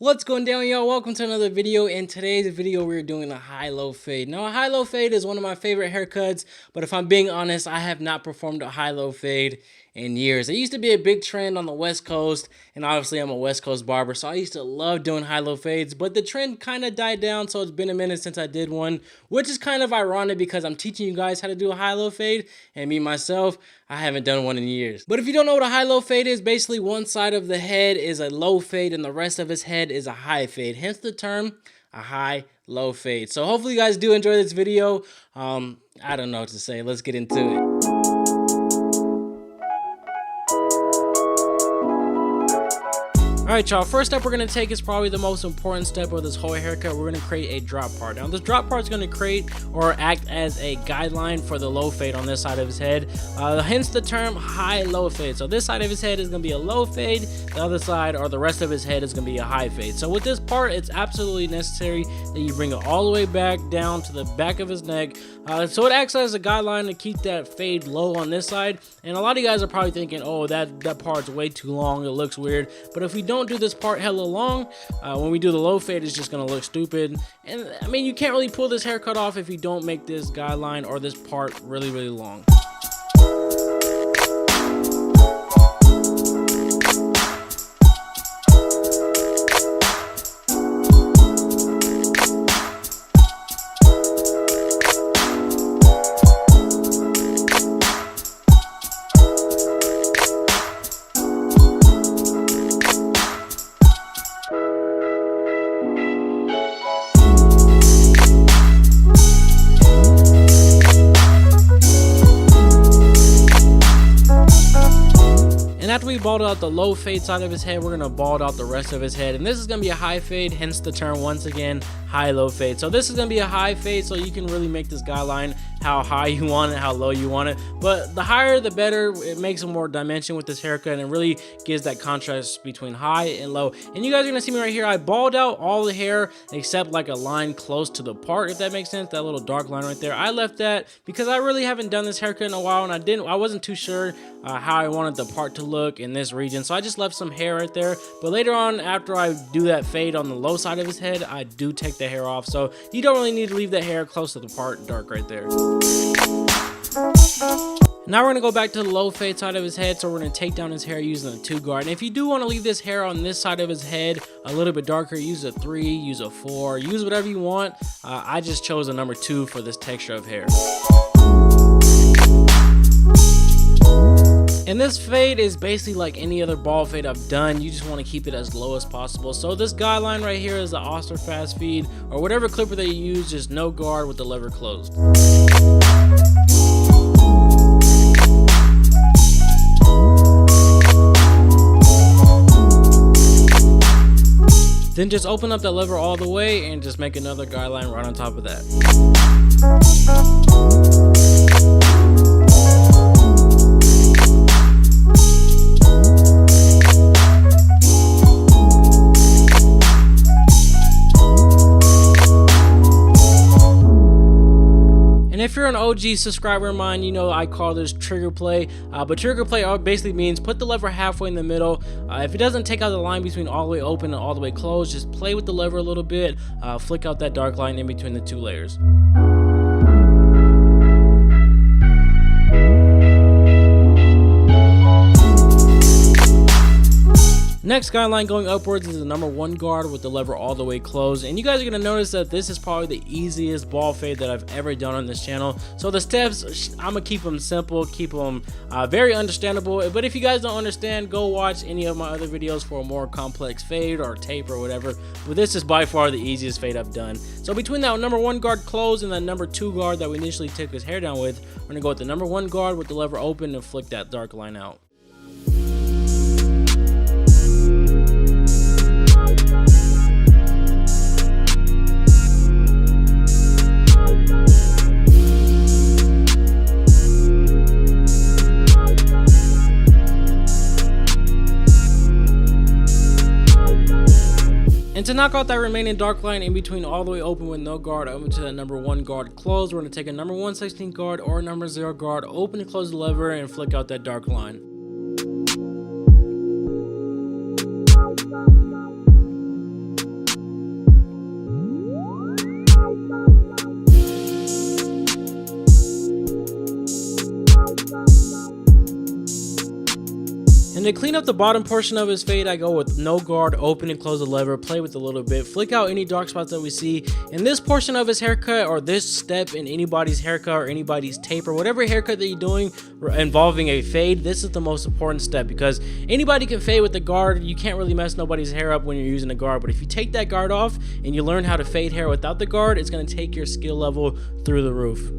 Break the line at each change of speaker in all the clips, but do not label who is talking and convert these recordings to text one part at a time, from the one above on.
What's going down, y'all? Welcome to another video. In today's video, we're doing a high-low fade. Now, a high-low fade is one of my favorite haircuts, but if I'm being honest, I have not performed a high-low fade in years. It used to be a big trend on the West Coast, and obviously I'm a West Coast barber, so I used to love doing high-low fades, but the trend kind of died down, so it's been a minute since I did one, which is kind of ironic because I'm teaching you guys how to do a high-low fade, and me, myself, I haven't done one in years. But if you don't know what a high-low fade is, basically one side of the head is a low fade and the rest of his head is a high fade. Hence the term, a high-low fade. So hopefully you guys do enjoy this video. I don't know what to say. Let's get into it. Alright, y'all, first step we're going to take is probably the most important step of this whole haircut. We're going to create a drop part. Now, this drop part is going to create or act as a guideline for the low fade on this side of his head. Hence the term high-low fade. So this side of his head is going to be a low fade. The other side or the rest of his head is going to be a high fade. So with this part, it's absolutely necessary that you bring it all the way back down to the back of his neck. So it acts as a guideline to keep that fade low on this side. And a lot of you guys are probably thinking, oh, that part's way too long. It looks weird. But if we don't do this part hella long, when we do the low fade, it's just gonna look stupid. And I mean, you can't really pull this haircut off if you don't make this guideline or this part really long. After we bald out the low fade side of his head, we're going to bald out the rest of his head. And this is going to be a high fade, hence the term once again, high-low fade. So this is going to be a high fade, so you can really make this guideline how high you want it, how low you want it. But the higher, the better. It makes more dimension with this haircut and really gives that contrast between high and low. And you guys are going to see me right here. I bald out all the hair except like a line close to the part, if that makes sense. That little dark line right there. I left that because I really haven't done this haircut in a while, and I wasn't too sure how I wanted the part to look in this region, so I just left some hair right there. But later on, after I do that fade on the low side of his head, I do take the hair off, so you don't really need to leave the hair close to the part dark right there. Now we're going to go back to the low fade side of his head, so we're going to take down his hair using a 2 guard. And if you do want to leave this hair on this side of his head a little bit darker, use a 3, use a 4, use whatever you want. I just chose a number 2 for this texture of hair. And this fade is basically like any other bald fade I've done. You just want to keep it as low as possible. So this guideline right here is the Oster fast feed, or whatever clipper that you use, just no guard with the lever closed. Then just open up that lever all the way and just make another guideline right on top of that. If you're an OG subscriber of mine, you know I call this trigger play, but trigger play basically means put the lever halfway in the middle. If it doesn't take out the line between all the way open and all the way closed, just play with the lever a little bit, flick out that dark line in between the 2 layers. Next guideline going upwards is the number 1 guard with the lever all the way closed. And you guys are going to notice that this is probably the easiest bald fade that I've ever done on this channel. So the steps, I'm going to keep them simple, keep them very understandable. But if you guys don't understand, go watch any of my other videos for a more complex fade or tape or whatever. But this is by far the easiest fade I've done. So between that number 1 guard closed and that number 2 guard that we initially took his hair down with, we're going to go with the number 1 guard with the lever open and flick that dark line out. And to knock out that remaining dark line in between all the way open with no guard over to that number 1 guard closed, we're going to take a number 1/16 guard or number 0 guard, open and close the lever and flick out that dark line. And to clean up the bottom portion of his fade, I go with no guard, open and close the lever, play with a little bit, flick out any dark spots that we see. In this portion of his haircut, or this step in anybody's haircut or anybody's tape or whatever haircut that you're doing involving a fade, this is the most important step, because anybody can fade with the guard. You can't really mess nobody's hair up when you're using a guard, but if you take that guard off and you learn how to fade hair without the guard, it's going to take your skill level through the roof.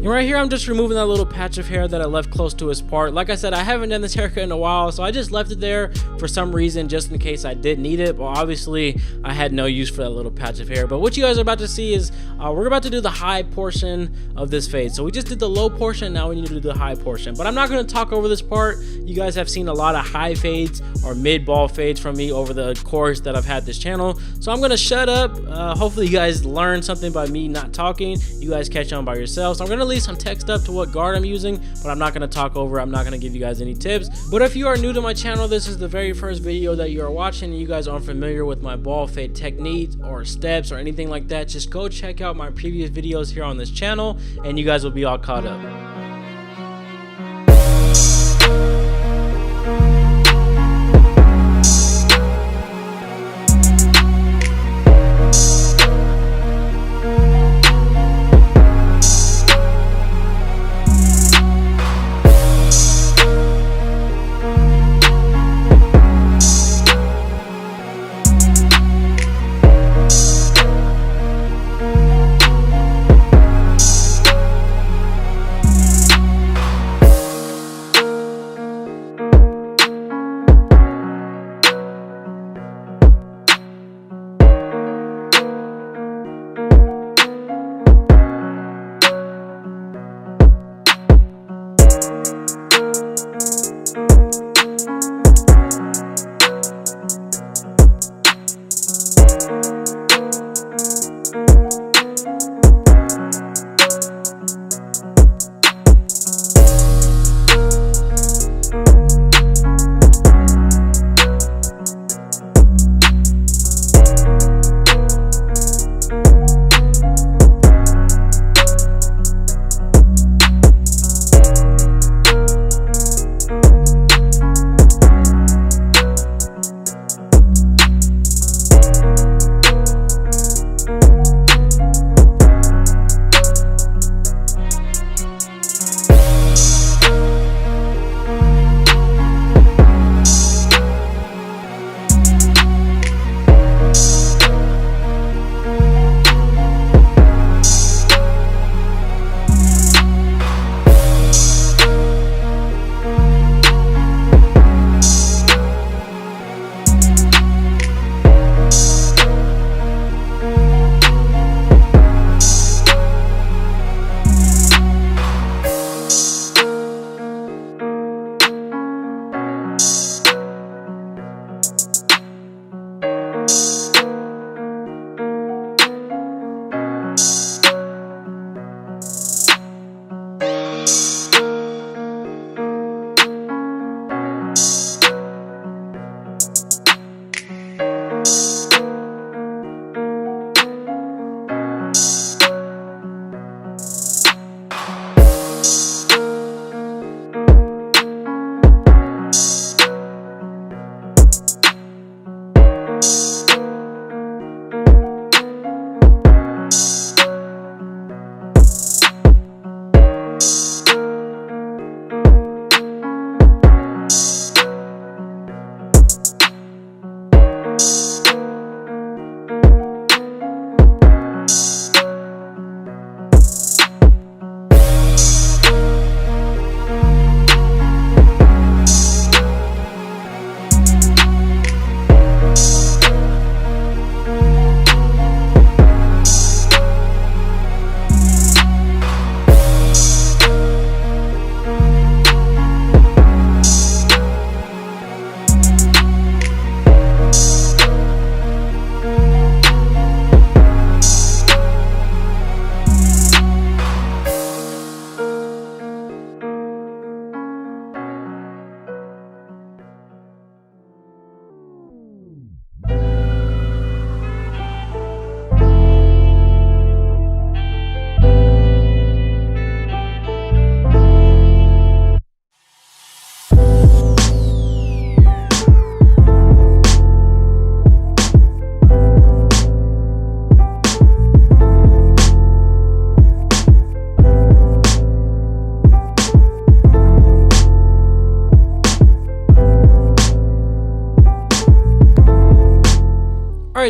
Right here, I'm just removing that little patch of hair that I left close to his part. Like I said, I haven't done this haircut in a while, so I just left it there for some reason, just in case I did need it. But obviously, I had no use for that little patch of hair. But what you guys are about to see is we're about to do the high portion of this fade. So we just did the low portion, now we need to do the high portion. But I'm not going to talk over this part. You guys have seen a lot of high fades or mid ball fades from me over the course that I've had this channel. So I'm going to shut up. Hopefully, you guys learn something by me not talking. You guys catch on by yourselves. So I'm going to leave some text up to what guard I'm using, but I'm not going to talk over. I'm not going to give you guys any tips. But if you are new to my channel, this is the very first video that you are watching and you guys aren't familiar with my ball fade techniques or steps or anything like that, just go check out my previous videos here on this channel and you guys will be all caught up.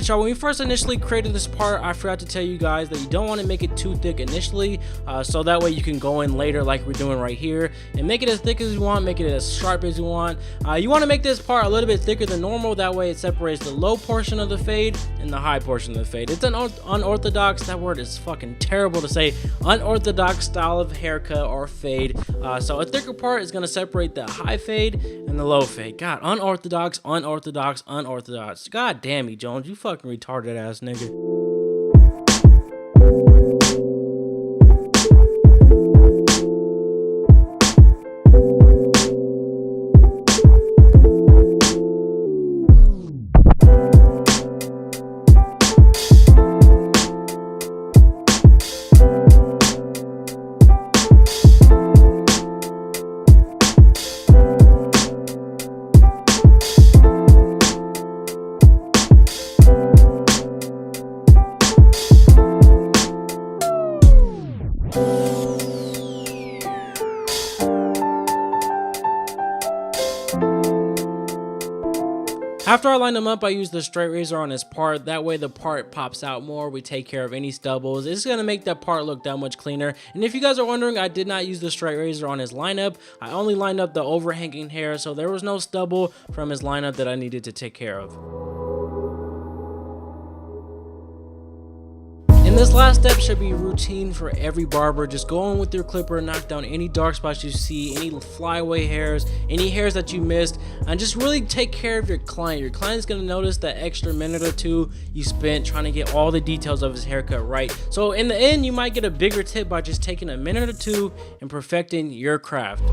Alright y'all, when we first initially created this part, I forgot to tell you guys that you don't want to make it too thick initially, so that way you can go in later like we're doing right here and make it as thick as you want, make it as sharp as you want. You want to make this part a little bit thicker than normal, that way it separates the low portion of the fade and the high portion of the fade. It's an unorthodox, that word is fucking terrible to say, unorthodox style of haircut or fade. So a thicker part is going to separate the high fade and the low fade. God, unorthodox. God damn, Jones, you fucking retarded ass nigga. After I line them up, I use the straight razor on this part. That way the part pops out more. We take care of any stubbles. It's going to make that part look that much cleaner. And if you guys are wondering, I did not use the straight razor on his lineup. I only lined up the overhanging hair, so there was no stubble from his lineup that I needed to take care of. And this last step should be routine for every barber. Just go in with your clipper, knock down any dark spots you see, any flyaway hairs, any hairs that you missed, and just really take care of your client. Your client's gonna notice that extra minute or two you spent trying to get all the details of his haircut right. So in the end, you might get a bigger tip by just taking a minute or two and perfecting your craft.